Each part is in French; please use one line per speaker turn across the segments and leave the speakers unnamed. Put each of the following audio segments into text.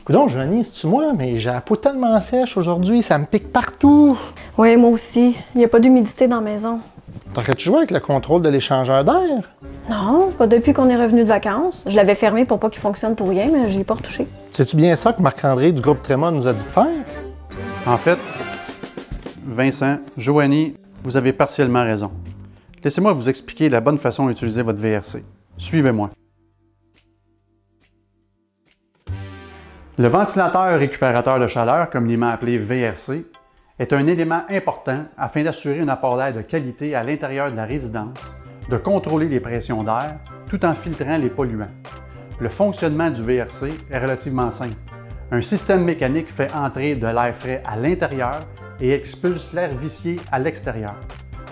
Coudonc, Joanie, c'est-tu moi? Mais j'ai la peau tellement sèche aujourd'hui, ça me pique partout.
Oui, moi aussi. Il n'y a pas d'humidité dans la maison.
T'aurais-tu joué avec le contrôle de l'échangeur d'air?
Non, pas depuis qu'on est revenu de vacances. Je l'avais fermé pour pas qu'il fonctionne pour rien, mais je l'ai pas retouché.
C'est-tu bien ça que Marc-André du groupe Tréma nous a dit de faire?
En fait, Vincent, Joanie, vous avez partiellement raison. Laissez-moi vous expliquer la bonne façon d'utiliser votre VRC. Suivez-moi. Le ventilateur récupérateur de chaleur, communément appelé VRC, est un élément important afin d'assurer un apport d'air de qualité à l'intérieur de la résidence, de contrôler les pressions d'air tout en filtrant les polluants. Le fonctionnement du VRC est relativement simple. Un système mécanique fait entrer de l'air frais à l'intérieur et expulse l'air vicié à l'extérieur.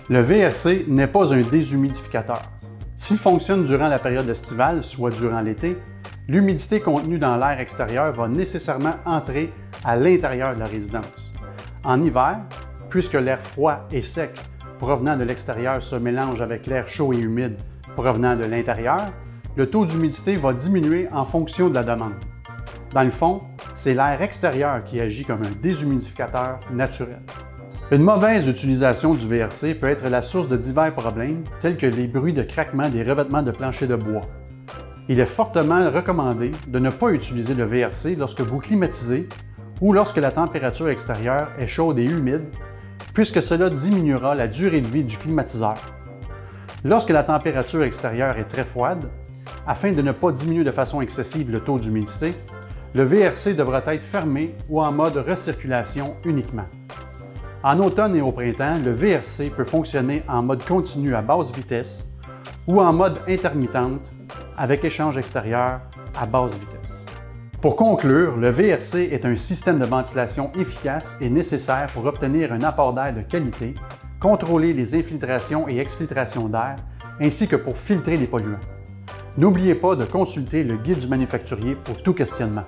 Le VRC n'est pas un déshumidificateur. S'il fonctionne durant la période estivale, soit durant l'été, l'humidité contenue dans l'air extérieur va nécessairement entrer à l'intérieur de la résidence. En hiver, puisque l'air froid et sec provenant de l'extérieur se mélange avec l'air chaud et humide provenant de l'intérieur, le taux d'humidité va diminuer en fonction de la demande. Dans le fond, c'est l'air extérieur qui agit comme un déshumidificateur naturel. Une mauvaise utilisation du VRC peut être la source de divers problèmes, tels que les bruits de craquement des revêtements de plancher de bois. Il est fortement recommandé de ne pas utiliser le VRC lorsque vous climatisez ou lorsque la température extérieure est chaude et humide, puisque cela diminuera la durée de vie du climatiseur. Lorsque la température extérieure est très froide, afin de ne pas diminuer de façon excessive le taux d'humidité, le VRC devra être fermé ou en mode recirculation uniquement. En automne et au printemps, le VRC peut fonctionner en mode continu à basse vitesse ou en mode intermittente avec échange extérieur à basse vitesse. Pour conclure, le VRC est un système de ventilation efficace et nécessaire pour obtenir un apport d'air de qualité, contrôler les infiltrations et exfiltrations d'air, ainsi que pour filtrer les polluants. N'oubliez pas de consulter le guide du manufacturier pour tout questionnement.